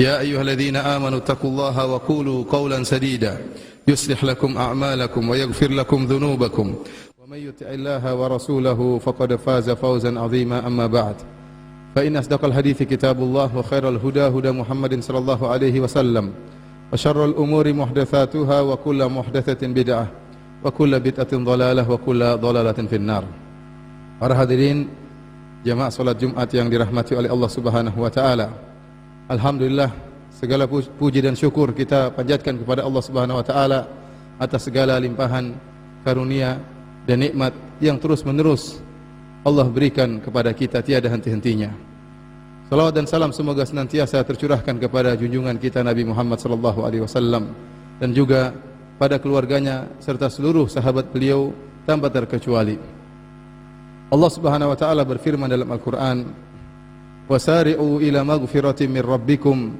يا أيها الذين آمنوا اتقوا الله وقولوا قولا سديدا يصلح لكم أعمالكم ويغفر لكم ذنوبكم ومن يطع الله ورسوله فقد فاز فوزا عظيما أما بعد فإن أصدق الحديث كتاب الله وخير الهدى هدى محمد صلى الله عليه وسلم وشر الأمور محدثاتها وكل محدثة بدعة وكل بدعة ضلالة وكل ضلالة في النار. Para hadirin jamaah salat Jumat yang dirahmati oleh Allah Subhanahu wa taala. Alhamdulillah, segala puji dan syukur kita panjatkan kepada Allah Subhanahu wa taala atas segala limpahan karunia dan nikmat yang terus-menerus Allah berikan kepada kita tiada henti-hentinya. Salawat dan salam semoga senantiasa tercurahkan kepada junjungan kita Nabi Muhammad sallallahu alaihi wasallam dan juga pada keluarganya serta seluruh sahabat beliau tanpa terkecuali. Allah Subhanahu wa taala berfirman dalam Al-Qur'an, "Wasari'u ila maghfiratin min rabbikum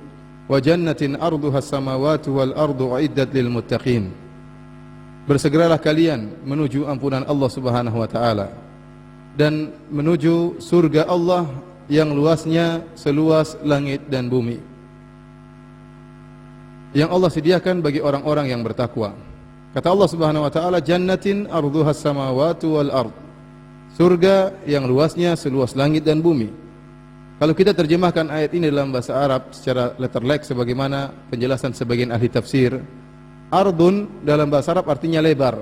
wa jannatin 'arduha as-samawati wal ardu 'iddat lil muttaqin." Bersegeralah kalian menuju ampunan Allah Subhanahu wa taala dan menuju surga Allah yang luasnya seluas langit dan bumi, yang Allah sediakan bagi orang-orang yang bertakwa. Kata Allah Subhanahu wa taala, "Jannatin 'arduha as-samawati wal ard." Surga yang luasnya seluas langit dan bumi. Kalau kita terjemahkan ayat ini dalam bahasa Arab secara letterlek sebagaimana penjelasan sebagian ahli tafsir, ardun dalam bahasa Arab artinya lebar.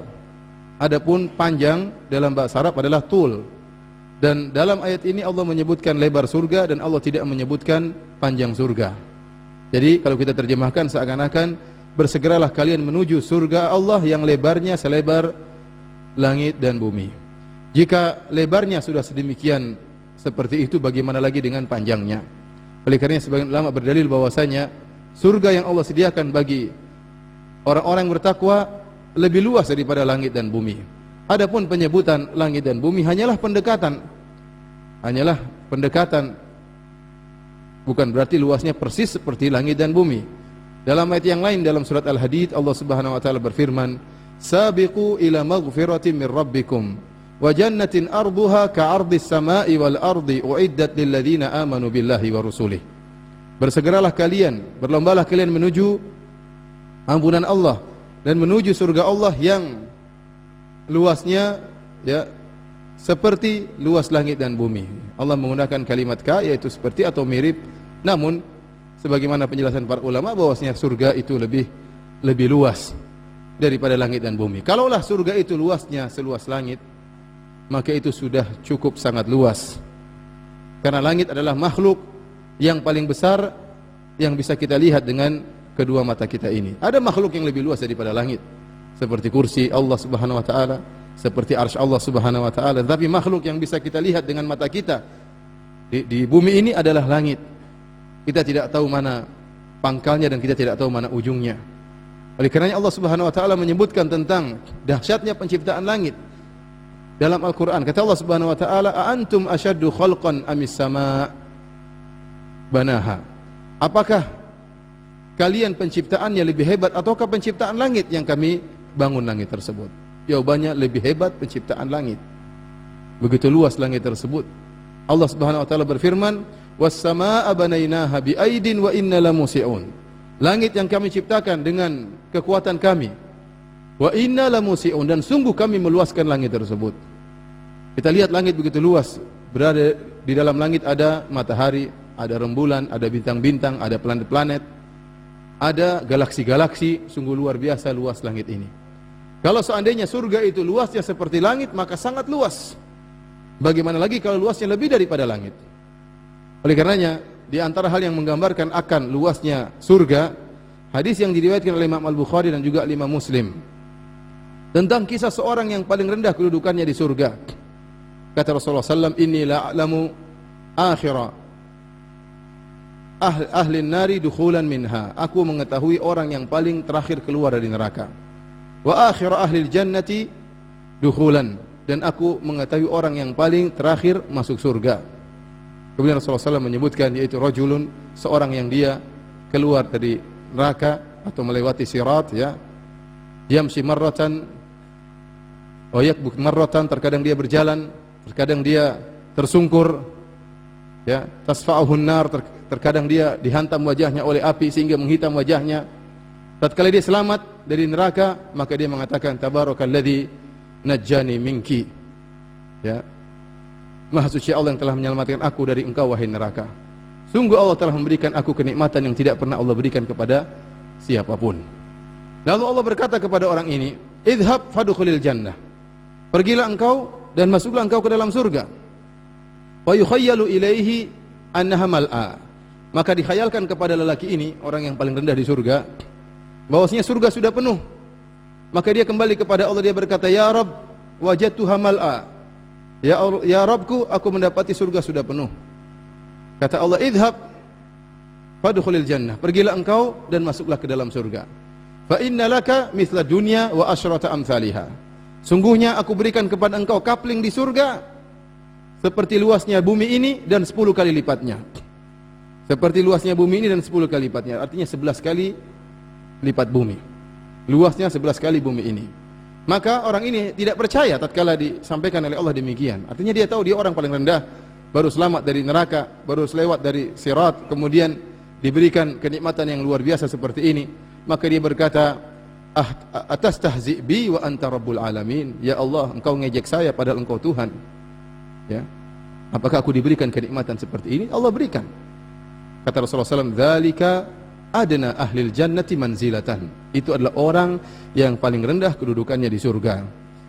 Adapun panjang dalam bahasa Arab adalah tul. Dan dalam ayat ini Allah menyebutkan lebar surga dan Allah tidak menyebutkan panjang surga. Jadi kalau kita terjemahkan seakan-akan bersegeralah kalian menuju surga Allah yang lebarnya selebar langit dan bumi. Jika lebarnya sudah sedemikian seperti itu, bagaimana lagi dengan panjangnya? Oleh karenanya sebagian ulama berdalil bahwasanya surga yang Allah sediakan bagi orang-orang yang bertakwa lebih luas daripada langit dan bumi. Adapun penyebutan langit dan bumi hanyalah pendekatan. Bukan berarti luasnya persis seperti langit dan bumi. Dalam ayat yang lain dalam surat Al-Hadid Allah Subhanahu wa taala berfirman, "Sabiqu ila maghfiratin min rabbikum wa jannatin arduha ka'ardis sama'i wal ardi uiddat lil ladzina amanu billahi wa rusulih." Bersegeralah kalian, berlombalah kalian menuju ampunan Allah dan menuju surga Allah yang luasnya seperti luas langit dan bumi. Allah menggunakan kalimat ka, yaitu seperti atau mirip, namun sebagaimana penjelasan para ulama bahwasanya surga itu lebih luas daripada langit dan bumi. Kalaulah surga itu luasnya seluas langit, maka itu sudah cukup sangat luas. Karena langit adalah makhluk yang paling besar yang bisa kita lihat dengan kedua mata kita ini. Ada makhluk yang lebih luas daripada langit, seperti kursi Allah Subhanahu wa taala, seperti arsy Allah Subhanahu wa taala. Tapi makhluk yang bisa kita lihat dengan mata kita di bumi ini adalah langit. Kita tidak tahu mana pangkalnya dan kita tidak tahu mana ujungnya. Oleh karenanya Allah Subhanahu wa taala menyebutkan tentang dahsyatnya penciptaan langit dalam Al-Quran. Kata Allah Subhanahu wa ta'ala, "A'antum asyaddu khalqan amis sama' banaha." Apakah kalian penciptaannya lebih hebat ataukah penciptaan langit yang kami bangun langit tersebut? Jawabannya lebih hebat penciptaan langit. Begitu luas langit tersebut. Allah Subhanahu wa ta'ala berfirman, "Was-samaa'a banainaha bi'aidin wa inna lamusi'un." Langit yang kami ciptakan dengan kekuatan kami. Wa inna lamusi'un, dan sungguh kami meluaskan langit tersebut. Kita lihat langit begitu luas. Berada di dalam langit ada matahari, ada rembulan, ada bintang-bintang, ada planet-planet, ada galaksi-galaksi. Sungguh luar biasa luas langit ini. Kalau seandainya surga itu luasnya seperti langit, maka sangat luas. Bagaimana lagi kalau luasnya lebih daripada langit? Oleh karenanya, di antara hal yang menggambarkan akan luasnya surga, hadis yang diriwayatkan oleh Imam Al-Bukhari dan juga Imam Muslim tentang kisah seorang yang paling rendah kedudukannya di surga. Kata Rasulullah SAW, "Inni la'alamu akhira ahli nari dukhulan minha." Aku mengetahui orang yang paling terakhir keluar dari neraka. Wa akhira ahli jannati dukhulan, dan aku mengetahui orang yang paling terakhir masuk surga. Kemudian Rasulullah SAW menyebutkan, yaitu rajulun, seorang yang dia keluar dari neraka atau melewati sirat, yamshi marratan wa yakbuk marratan, terkadang dia berjalan, terkadang dia tersungkur, tasfa'uhun nar, terkadang dia dihantam wajahnya oleh api sehingga menghitam wajahnya. Tatkala dia selamat dari neraka, maka dia mengatakan tabarakalladzi najjani minki. Ya. Maha suci Allah yang telah menyelamatkan aku dari engkau wahai neraka. Sungguh Allah telah memberikan aku kenikmatan yang tidak pernah Allah berikan kepada siapapun. Lalu Allah berkata kepada orang ini, idhab fadkhulil jannah. Pergilah engkau dan masuklah engkau ke dalam surga. Wa yukhayyalu ilaihi annaha mal'a. Maka dikhayalkan kepada lelaki ini, orang yang paling rendah di surga, bahwasanya surga sudah penuh. Maka dia kembali kepada Allah, dia berkata, ya Rabb, wajadtuha mal'a. Ya Rabbku, aku mendapati surga sudah penuh. Kata Allah, idhab fadkhulil jannah. Pergilah engkau dan masuklah ke dalam surga. Fa inna laka mithla dunya wa asyrata amsalihha. Sungguhnya aku berikan kepada engkau kapling di surga seperti luasnya bumi ini dan 10 kali lipatnya. Seperti luasnya bumi ini dan 10 kali lipatnya. Artinya 11 kali lipat bumi. Luasnya 11 kali bumi ini. Maka orang ini tidak percaya tatkala disampaikan oleh Allah demikian. Artinya dia tahu dia orang paling rendah, baru selamat dari neraka, baru selewat dari sirat, kemudian diberikan kenikmatan yang luar biasa seperti ini. Maka dia berkata, atastahzi bi wa anta rabbul alamin. Ya Allah, engkau ngejek saya padahal engkau Tuhan. Ya. Apakah aku diberikan kenikmatan seperti ini? Allah berikan. Kata Rasulullah SAW, dzalika adna ahlil jannati manzilatan. Itu adalah orang yang paling rendah kedudukannya di surga.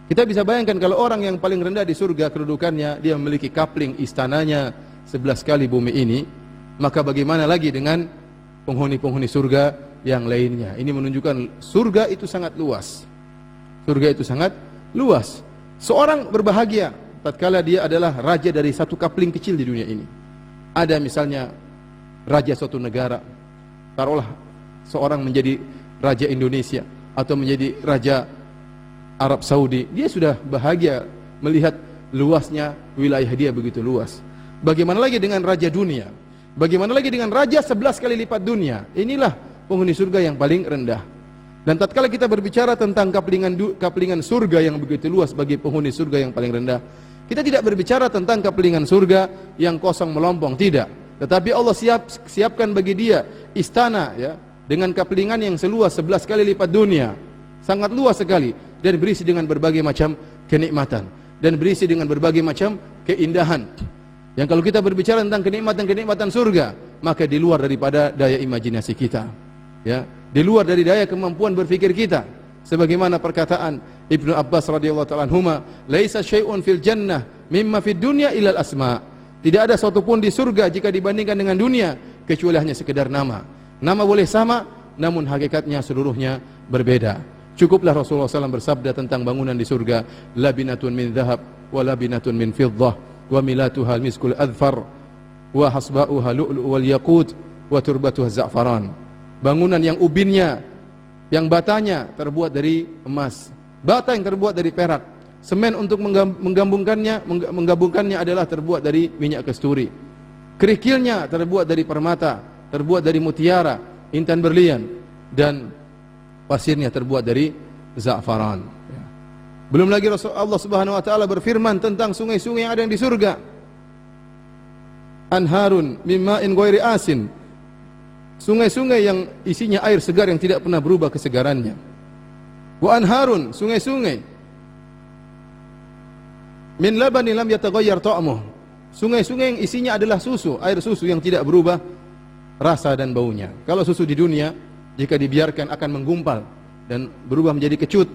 Kita bisa bayangkan kalau orang yang paling rendah di surga kedudukannya, dia memiliki kapling istananya 11 kali bumi ini, maka bagaimana lagi dengan penghuni-penghuni surga yang lainnya? Ini menunjukkan surga itu sangat luas. Surga itu sangat luas. Seorang berbahagia tatkala dia adalah raja dari satu kapling kecil di dunia ini. Ada misalnya raja suatu negara, taruhlah seorang menjadi raja Indonesia atau menjadi raja Arab Saudi, dia sudah bahagia melihat luasnya wilayah dia begitu luas. Bagaimana lagi dengan raja dunia? Bagaimana lagi dengan raja 11 kali lipat dunia? Inilah penghuni surga yang paling rendah. Dan tatkala kita berbicara tentang kaplingan surga yang begitu luas bagi penghuni surga yang paling rendah, kita tidak berbicara tentang kaplingan surga yang kosong melompong, tidak. Tetapi Allah siapkan bagi dia istana, ya, dengan kaplingan yang seluas 11 kali lipat dunia. Sangat luas sekali dan berisi dengan berbagai macam kenikmatan dan berisi dengan berbagai macam keindahan. Yang kalau kita berbicara tentang kenikmatan-kenikmatan surga, maka di luar daripada daya imajinasi kita, ya, di luar dari daya kemampuan berpikir kita. Sebagaimana perkataan Ibnu Abbas radhiyallahu ta'ala anhuma, laisa syai'un fil jannah mimma fid dunya illa al asma. Tidak ada sesuatu pun di surga jika dibandingkan dengan dunia kecuali hanya sekedar nama. Nama boleh sama, namun hakikatnya seluruhnya berbeda. Cukuplah Rasulullah SAW bersabda tentang bangunan di surga, labinatun min dhahab wa labinatun min fiddah wa milatuha al-miskul adfar wa hasba'uha lu'lu' wal yaqut wa turbatuha za'faran. Bangunan yang ubinnya, yang batanya terbuat dari emas, bata yang terbuat dari perak, semen untuk menggabungkannya adalah terbuat dari minyak kasturi, kerikilnya terbuat dari permata, terbuat dari mutiara, intan berlian, dan pasirnya terbuat dari za'faran. Belum lagi Allah Subhanahu wa taala berfirman tentang sungai-sungai yang ada di surga. Anharun mimma'in ghairi asin. Sungai-sungai yang isinya air segar yang tidak pernah berubah kesegarannya. Wa anharun, sungai-sungai min labanin lam yataghayyar ta'muh. Sungai-sungai yang isinya adalah susu, air susu yang tidak berubah rasa dan baunya. Kalau susu di dunia jika dibiarkan akan menggumpal dan berubah menjadi kecut,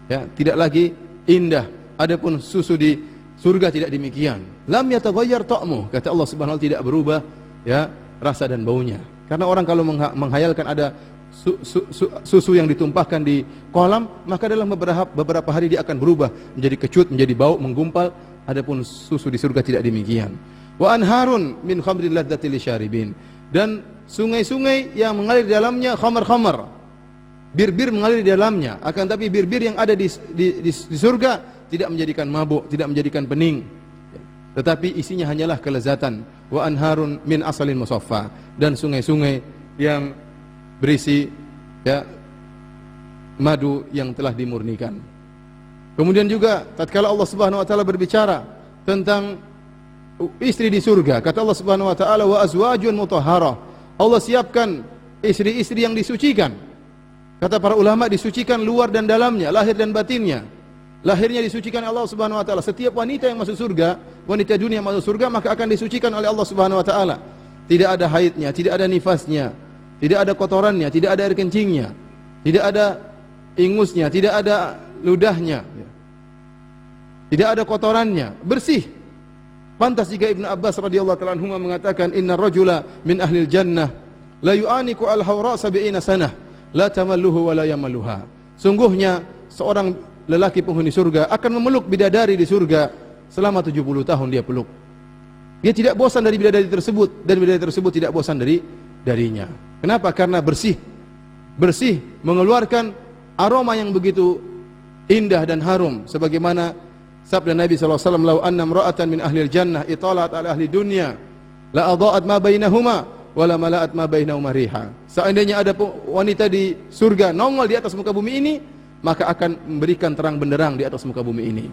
ya, tidak lagi indah. Adapun susu di surga tidak demikian. Lam yataghayyar ta'muh, kata Allah Subhanahu wa taala, tidak berubah, ya, rasa dan baunya. Karena orang kalau menghayalkan ada susu yang ditumpahkan di kolam, maka dalam beberapa hari dia akan berubah menjadi kecut, menjadi bau, menggumpal. Adapun susu di surga tidak demikian. Wa anharun min khamrin ladzati lisyaribin. Dan sungai-sungai yang mengalir di dalamnya khamar-khamar, bir-bir mengalir di dalamnya. Akan tapi bir-bir yang ada di surga tidak menjadikan mabuk, tidak menjadikan pening, tetapi isinya hanyalah kelezatan. Wa anharun min asalin musaffa. Dan sungai-sungai yang berisi, ya, madu yang telah dimurnikan. Kemudian juga tatkala Allah Subhanahu wa taala berbicara tentang istri di surga. Kata Allah Subhanahu wa taala, wa azwajun mutahharah. Allah siapkan istri-istri yang disucikan. Kata para ulama, disucikan luar dan dalamnya, lahir dan batinnya. Lahirnya disucikan Allah Subhanahu wa taala. Setiap wanita yang masuk surga, wanita dunia yang masuk surga, maka akan disucikan oleh Allah Subhanahu wa taala. Tidak ada haidnya, tidak ada nifasnya, tidak ada kotorannya, tidak ada air kencingnya, tidak ada ingusnya, tidak ada ludahnya, tidak ada kotorannya, bersih. Pantas jika Ibnu Abbas radhiyallahu ta'ala anhuma mengatakan, inna rajula min ahlil jannah la yu'aniku al-hawra 70 sanah la tamalluhu wa la yamalluha. Sungguhnya seorang lelaki penghuni surga akan memeluk bidadari di surga selama 70 tahun dia peluk. Dia tidak bosan dari bidadari tersebut, dan bidadari tersebut tidak bosan darinya. Kenapa? Karena bersih. Bersih, mengeluarkan aroma yang begitu indah dan harum, sebagaimana sabda Nabi sallallahu alaihi wasallam, "Lau anna imra'atan min ahlil jannah italat ala ahli dunya la adha'at ma bainahuma wa la mala'at ma bainahuma riha." Seandainya ada wanita di surga nongol di atas muka bumi ini, maka akan memberikan terang benderang di atas muka bumi ini.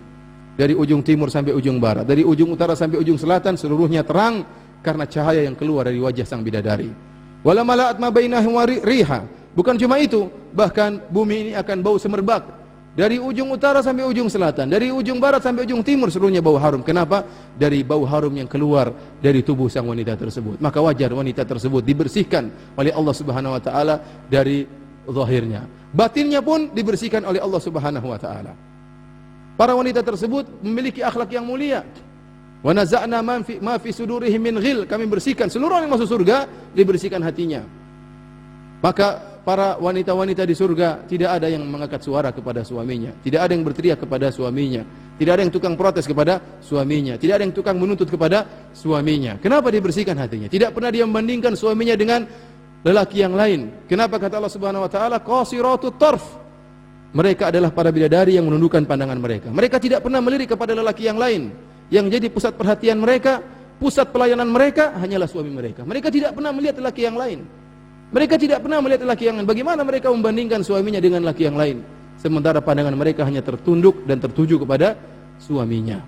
Dari ujung timur sampai ujung barat, dari ujung utara sampai ujung selatan, seluruhnya terang karena cahaya yang keluar dari wajah sang bidadari. Wala mala'at ma bainahuma riha. Bukan cuma itu, bahkan bumi ini akan bau semerbak. Dari ujung utara sampai ujung selatan, dari ujung barat sampai ujung timur, seluruhnya bau harum. Kenapa? Dari bau harum yang keluar dari tubuh sang wanita tersebut. Maka wajar wanita tersebut dibersihkan oleh Allah Subhanahu wa taala dari zahirnya. Batinnya pun dibersihkan oleh Allah Subhanahu wa taala. Para wanita tersebut memiliki akhlak yang mulia. Wa naza'na ma fi sudurihim min ghil. Kami bersihkan seluruh orang yang masuk surga, dibersihkan hatinya. Maka para wanita-wanita di surga tidak ada yang mengangkat suara kepada suaminya, tidak ada yang berteriak kepada suaminya, tidak ada yang tukang protes kepada suaminya, tidak ada yang tukang menuntut kepada suaminya. Kenapa dibersihkan hatinya? Tidak pernah dia membandingkan suaminya dengan lelaki yang lain. Kenapa? Kata Allah Subhanahu wa taala, qasiratut tarf. Mereka adalah para bidadari yang menundukkan pandangan mereka. Mereka tidak pernah melirik kepada lelaki yang lain. Yang jadi pusat perhatian mereka, pusat pelayanan mereka hanyalah suami mereka. Mereka tidak pernah melihat lelaki yang lain. Mereka tidak pernah melihat lelaki yang lain. Bagaimana mereka membandingkan suaminya dengan lelaki yang lain? Sementara pandangan mereka hanya tertunduk dan tertuju kepada suaminya.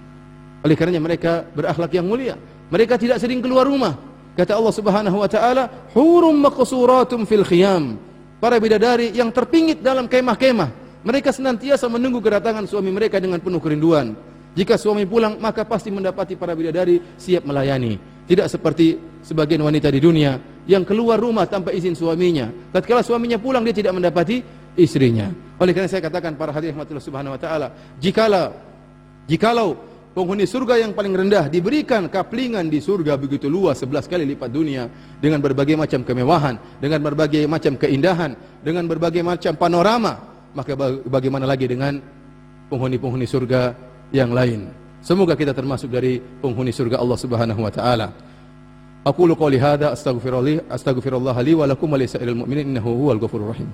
Oleh karenanya mereka berakhlak yang mulia. Mereka tidak sering keluar rumah. Kata Allah Subhanahu wa taala, hurum maqsuratum fil khiyam. Para bidadari yang terpingit dalam kemah-kemah. Mereka senantiasa menunggu kedatangan suami mereka dengan penuh kerinduan. Jika suami pulang, maka pasti mendapati para bidadari siap melayani. Tidak seperti sebagian wanita di dunia yang keluar rumah tanpa izin suaminya. Tatkala suaminya pulang, dia tidak mendapati istrinya. Oleh karena saya katakan para hadirin rahmatullah Subhanahu wa taala, jikalau penghuni surga yang paling rendah diberikan kaplingan di surga begitu luas 11 kali lipat dunia, dengan berbagai macam kemewahan, dengan berbagai macam keindahan, dengan berbagai macam panorama, maka bagaimana lagi dengan penghuni-penghuni surga yang lain? Semoga kita termasuk dari penghuni surga Allah Subhanahu wa taala. Aqulu qouli hadza astaghfirullah li wa lakum wa lisa'iril mu'minin innahu huwal ghafurur rahim.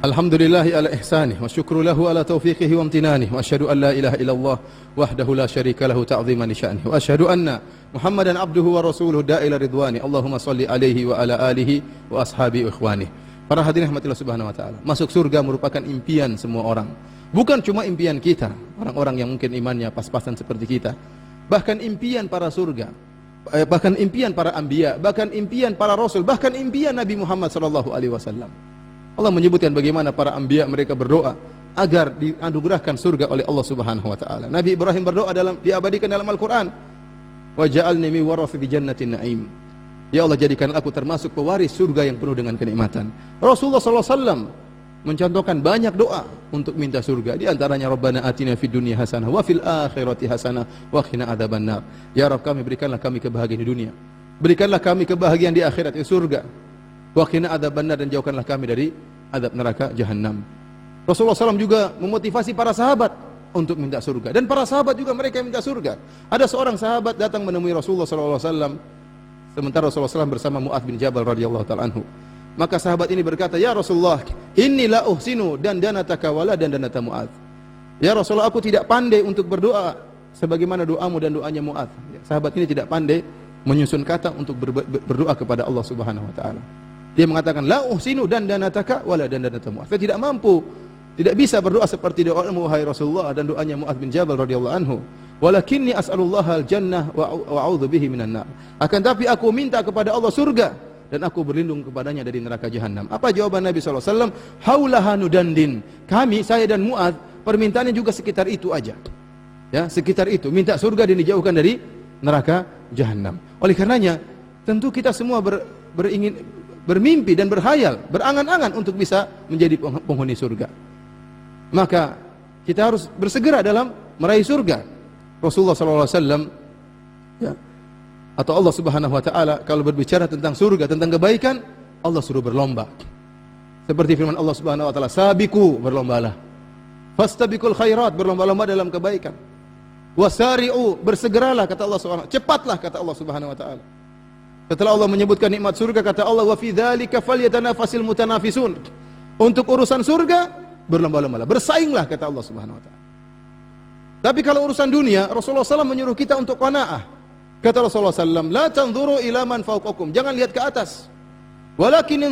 Alhamdulillahi ala ihsanih wa syukru lahu ala taufiqihi wa amtinanih wa asyhadu an la ilaha illallah wahdahu la syarika lahu ta'ziman li sya'nih wa asyhadu anna Muhammadan abduhu wa rasuluhu da'ila ridwani. Allahumma salli alaihi wa ala alihi wa ashabi wa ikhwani. Para hadirin rahmatillah Subhanahu wa taala, masuk surga merupakan impian semua orang. Bukan cuma impian kita, orang-orang yang mungkin imannya pas-pasan seperti kita. Bahkan impian para surga, bahkan impian para anbiya, bahkan impian para rasul, bahkan impian Nabi Muhammad sallallahu alaihi wasallam. Allah menyebutkan bagaimana para anbiya mereka berdoa agar dianugerahkan surga oleh Allah Subhanahu wa taala. Nabi Ibrahim berdoa diabadikan dalam Al-Qur'an. Wa ja'alni min warathi jannatin na'im. Ya Allah, jadikan aku termasuk pewaris surga yang penuh dengan kenikmatan. Rasulullah sallallahu alaihi wasallam mencontohkan banyak doa untuk minta surga. Di antaranya Rabbana atina fid dunya hasanah wa fil akhirati hasanah wa qina adzabannar. Ya Rabb, kami berikanlah kami kebahagiaan di dunia. Berikanlah kami kebahagiaan di akhirat, di surga. Wa qina adzabannar, dan jauhkanlah kami dari azab neraka jahanam. Rasulullah SAW juga memotivasi para sahabat untuk minta surga, dan para sahabat juga mereka yang minta surga. Ada seorang sahabat datang menemui Rasulullah SAW sementara Rasulullah SAW bersama Mu'adz bin Jabal radhiyallahu ta'ala anhu. Maka sahabat ini berkata, "Ya Rasulullah, inni la uhsinu dandanataka wala dandanata Mu'adz." Ya Rasulullah, aku tidak pandai untuk berdoa sebagaimana doamu dan doanya Mu'adz. Sahabat ini tidak pandai menyusun kata untuk berdoa kepada Allah Subhanahu wa taala. Dia mengatakan la uhsinu dandanataka wala dandanata Mu'adz. Saya tidak mampu, tidak bisa berdoa seperti doamu wahai Rasulullah dan doanya Mu'adz bin Jabal radhiyallahu anhu. Walakinni as'alullaha al-jannah wa a'udzu bihi minan nar. Akan tapi aku minta kepada Allah surga dan aku berlindung kepadanya dari neraka jahanam. Apa jawaban Nabi sallallahu alaihi wasallam? Haulaha nudandin. Kami, saya dan Mu'adz, permintaannya juga sekitar itu aja. Ya, sekitar itu, minta surga dan dijauhkan dari neraka jahanam. Oleh karenanya, tentu kita semua bermimpi dan berhayal, berangan-angan untuk bisa menjadi penghuni surga. Maka kita harus bersegera dalam meraih surga. Rasulullah SAW ya, atau Allah Subhanahu wa taala kalau berbicara tentang surga, tentang kebaikan, Allah suruh berlomba. Seperti firman Allah Subhanahu wa taala, "Sabiqu," berlombalah. "Fastabiqul khairat," berlomba-lomba dalam kebaikan. "Wasari'u," bersegeralah kata Allah Subhanahu wa taala, cepatlah kata Allah Subhanahu wa taala. Setelah Allah menyebutkan nikmat surga, kata Allah, "Wa fi dzalika falyatanafasil mutanafisun." Untuk urusan surga, berlomba-lombalah, bersainglah kata Allah Subhanahu wa taala. Tapi kalau urusan dunia, Rasulullah SAW menyuruh kita untuk qanaah. Kata Rasulullah SAW, "La tanzuru ila man fawqakum." Jangan lihat ke atas. Walakin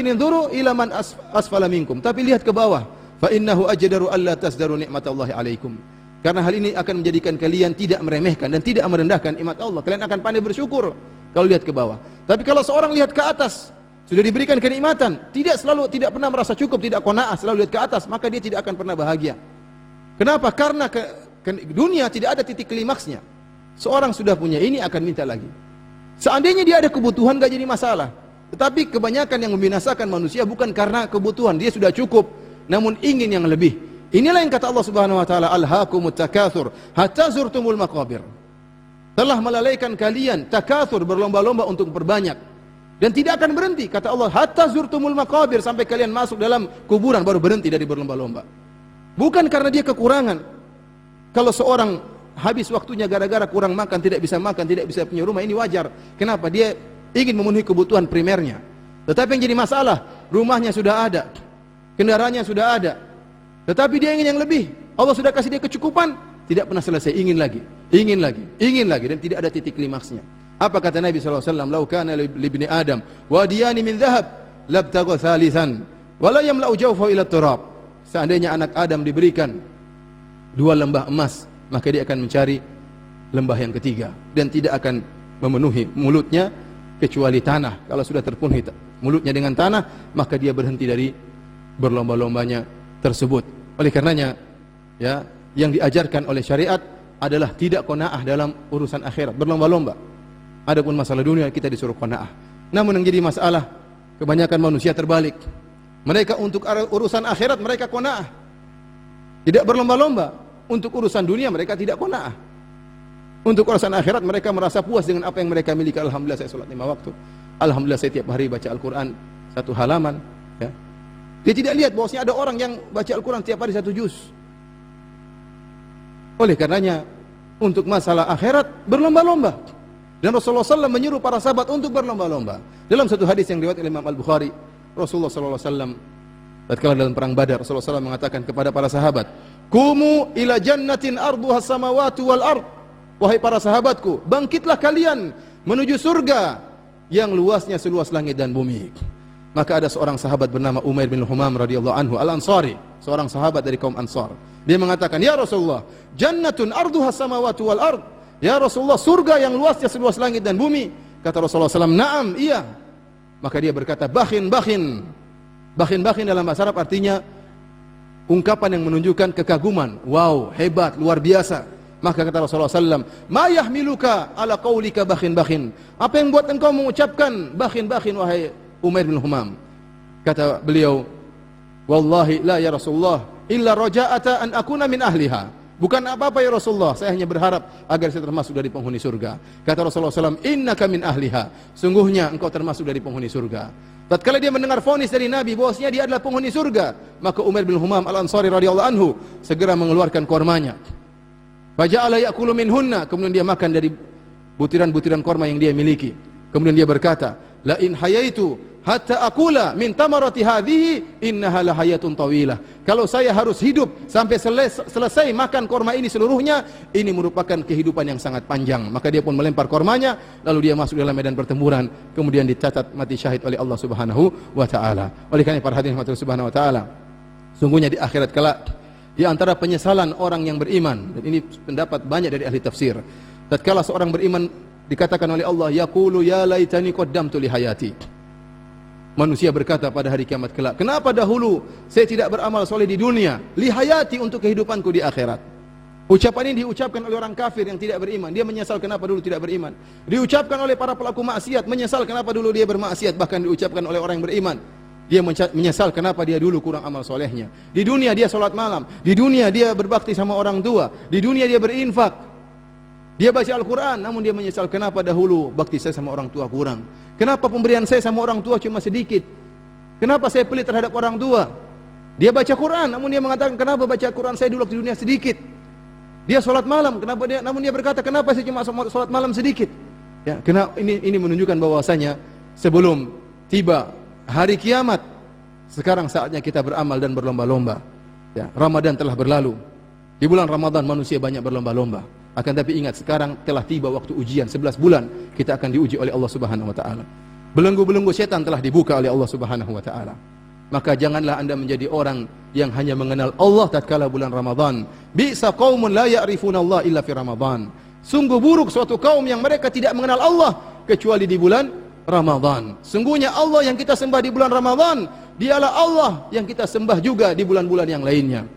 inzuru ila man asfala minkum. Tapi lihat ke bawah. Fa innahu ajdaru alla tasdaru nikmatallahi alaikum. Karena hal ini akan menjadikan kalian tidak meremehkan dan tidak merendahkan nikmat Allah. Kalian akan pandai bersyukur kalau lihat ke bawah. Tapi kalau seorang lihat ke atas, sudah diberikan kenikmatan, tidak pernah merasa cukup, tidak qanaah, selalu lihat ke atas, maka dia tidak akan pernah bahagia. Kenapa? Karena dunia tidak ada titik klimaksnya. Seorang sudah punya ini akan minta lagi. Seandainya dia ada kebutuhan, gak jadi masalah. Tetapi kebanyakan yang membinasakan manusia bukan karena kebutuhan, dia sudah cukup, namun ingin yang lebih. Inilah yang kata Allah Subhanahu wa taala, "Alhaakumut takatsur hatta zurtumul maqabir." Telah melalaikan kalian takatsur, berlomba-lomba untuk berbanyak. Dan tidak akan berhenti, kata Allah, hatta zurtumul maqabir, sampai kalian masuk dalam kuburan baru berhenti dari berlomba-lomba. Bukan karena dia kekurangan. Kalau seorang habis waktunya gara-gara kurang makan, tidak bisa punya rumah, ini wajar. Kenapa? Dia ingin memenuhi kebutuhan primernya. Tetapi yang jadi masalah, rumahnya sudah ada, kendaraannya sudah ada, tetapi dia ingin yang lebih. Allah sudah kasih dia kecukupan, tidak pernah selesai, ingin lagi, dan tidak ada titik klimaksnya. Apa kata Nabi SAW? "Lau kana libni Adam wadiyani min dhahab labtagha thalithan wala yamla'u jawfahu ila turab." Seandainya anak Adam diberikan 2 lembah emas, maka dia akan mencari lembah yang ketiga dan tidak akan memenuhi mulutnya kecuali tanah. Kalau sudah terpenuhi mulutnya dengan tanah, maka dia berhenti dari berlomba-lombanya tersebut. Oleh karenanya, ya, yang diajarkan oleh syariat adalah tidak qanaah dalam urusan akhirat, berlomba-lomba. Adapun masalah dunia kita disuruh qanaah. Namun yang jadi masalah, kebanyakan manusia terbalik. Mereka untuk urusan akhirat mereka qanaah, tidak berlomba-lomba. Untuk urusan dunia mereka tidak qanaah. Untuk urusan akhirat mereka merasa puas dengan apa yang mereka miliki. Alhamdulillah saya sholat 5 waktu. Alhamdulillah saya tiap hari baca Al-Quran 1 halaman. Ya. Dia tidak lihat bahwasanya ada orang yang baca Al-Quran tiap hari 1 juz. Oleh karenanya, untuk masalah akhirat berlomba-lomba. Dan Rasulullah SAW menyuruh para sahabat untuk berlomba-lomba. Dalam satu hadis yang diriwayatkan oleh Imam Al-Bukhari, Rasulullah SAW tatkala dalam perang Badar, Rasulullah SAW mengatakan kepada para sahabat, "Kumu ila jannatin arduha samawati wal ard." Wahai para sahabatku, bangkitlah kalian menuju surga yang luasnya seluas langit dan bumi. Maka ada seorang sahabat bernama Umair bin Humam radhiyallahu anhu, Al-Ansari, seorang sahabat dari kaum Ansar. Dia mengatakan, "Ya Rasulullah, jannatun arduha samawati wal ard." Ya Rasulullah, surga yang luasnya seluas langit dan bumi. Kata Rasulullah SAW, "Na'am, iya." Maka dia berkata, "Bakhin." Bakhin dalam bahasa Arab artinya ungkapan yang menunjukkan kekaguman. Wow, hebat, luar biasa. Maka kata Rasulullah SAW, "Ma yahmiluka ala qawlika bakhin." Apa yang buat engkau mengucapkan bakhin, wahai Umair bin Humam? Kata beliau, "Wallahi la ya Rasulullah, illa raja'ata an akuna min ahliha." Bukan apa-apa ya Rasulullah, saya hanya berharap agar saya termasuk dari penghuni surga. Kata Rasulullah SAW, "Innaka min ahliha." Sungguhnya engkau termasuk dari penghuni surga. Tatkala dia mendengar vonis dari Nabi bahwasanya dia adalah penghuni surga, maka Umair bin Humam Al-Ansari radhiyallahu anhu segera mengeluarkan kormanya. Faja'ala ya'kulu minhunna, kemudian dia makan dari butiran-butiran korma yang dia miliki. Kemudian dia berkata, "La in hayaitu hatta aqula min tamarati hadhihi innaha lahayatun tawilah. Kalau saya harus hidup sampai selesai makan korma ini seluruhnya, ini merupakan kehidupan yang sangat panjang. Maka dia pun melempar kormanya, lalu dia masuk dalam medan pertempuran, kemudian dicatat mati syahid oleh Allah Subhanahu wa taala. Oleh karena para hadirin Allah Subhanahu wa taala, sungguhnya di akhirat kelak di antara penyesalan orang yang beriman, dan ini pendapat banyak dari ahli tafsir, tatkala seorang beriman dikatakan oleh Allah, yaqulu ya laitani qaddamtu li hayati. Manusia berkata pada hari kiamat kelak, kenapa dahulu saya tidak beramal soleh di dunia, li hayati, untuk kehidupanku di akhirat. Ucapan ini diucapkan oleh orang kafir yang tidak beriman, dia menyesal kenapa dulu tidak beriman. Diucapkan oleh para pelaku maksiat, menyesal kenapa dulu dia bermaksiat. Bahkan diucapkan oleh orang yang beriman, dia menyesal kenapa dia dulu kurang amal solehnya. Di dunia dia sholat malam, di dunia dia berbakti sama orang tua, di dunia dia berinfak, dia baca Al-Quran, namun dia menyesal kenapa dahulu bakti saya sama orang tua kurang. Kenapa pemberian saya sama orang tua cuma sedikit. Kenapa saya pelit terhadap orang tua. Dia baca Quran, namun dia mengatakan kenapa baca Quran saya dulu di dunia sedikit. Dia sholat malam, namun dia berkata kenapa saya cuma sholat malam sedikit. Ya, kenapa ini menunjukkan bahwasanya sebelum tiba hari kiamat, sekarang saatnya kita beramal dan berlomba-lomba. Ya, Ramadan telah berlalu. Di bulan Ramadan manusia banyak berlomba-lomba. Akan tapi ingat, sekarang telah tiba waktu ujian. 11 bulan kita akan diuji oleh Allah Subhanahu wa taala. Belenggu-belenggu setan telah dibuka oleh Allah Subhanahu wa taala. Maka janganlah Anda menjadi orang yang hanya mengenal Allah tatkala bulan Ramadan. Bi'sa qaumun la ya'rifuna Allah illa fi Ramadan. Sungguh buruk suatu kaum yang mereka tidak mengenal Allah kecuali di bulan Ramadan. Sungguhnya Allah yang kita sembah di bulan Ramadan, dialah Allah yang kita sembah juga di bulan-bulan yang lainnya.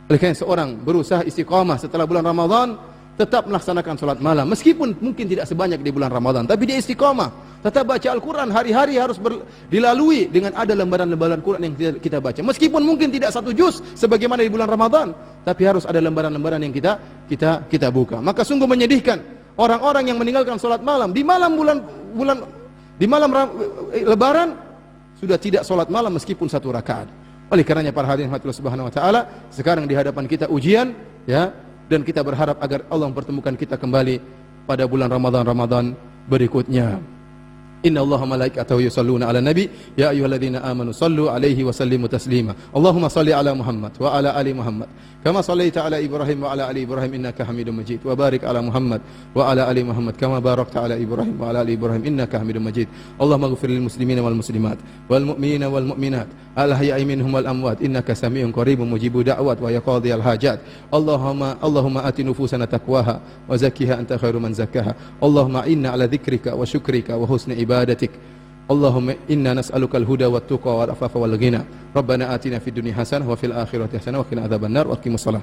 Oleh karena seorang berusaha istiqamah setelah bulan Ramadan, tetap melaksanakan salat malam, meskipun mungkin tidak sebanyak di bulan Ramadan, tapi dia istiqamah, tetap baca Al-Quran, hari-hari harus dilalui dengan ada lembaran-lembaran Quran yang kita baca, meskipun mungkin tidak satu juz sebagaimana di bulan Ramadan, tapi harus ada lembaran-lembaran yang kita buka. Maka sungguh menyedihkan orang-orang yang meninggalkan salat malam di malam Lebaran, sudah tidak salat malam meskipun satu rakaat. Oleh karenanya para hadirin Allah Subhanahu wa taala, sekarang di hadapan kita ujian, ya, dan kita berharap agar Allah mempertemukan kita kembali pada bulan Ramadan berikutnya. Inna Allaha malaikatahu yusalluna ala nabi ya ayyuhalladzina amanu sallu alaihi wa sallimu taslima. Allahumma salli ala Muhammad wa ala ali Muhammad kama sallaita ala Ibrahim wa ala ali Ibrahim innaka Hamidum Majid, wa barik ala Muhammad wa ala ali Muhammad kama barakta ala Ibrahim wa ala ali Ibrahim innaka Hamidum Majid. Allahumma ighfir lil muslimina wal muslimat wal mu'minina wal mu'minat al ahya'i minhum wal amwat innaka sami'un qaribun mujibud da'wat wa yaqdiyal hajat. Allahumma ati nufusana taqwaha wa zakkiha anta khairu man zakkaha. Allahumma inna ala dzikrika wa syukrika wa husni ibadatik. Allahumma inna nas'aluka al-huda wat tuqa wal afafa wal ghina. Rabbana atina fid dunya hasanah wa fil akhirati hasanah wa qina adzabannar wa aqimus shalah.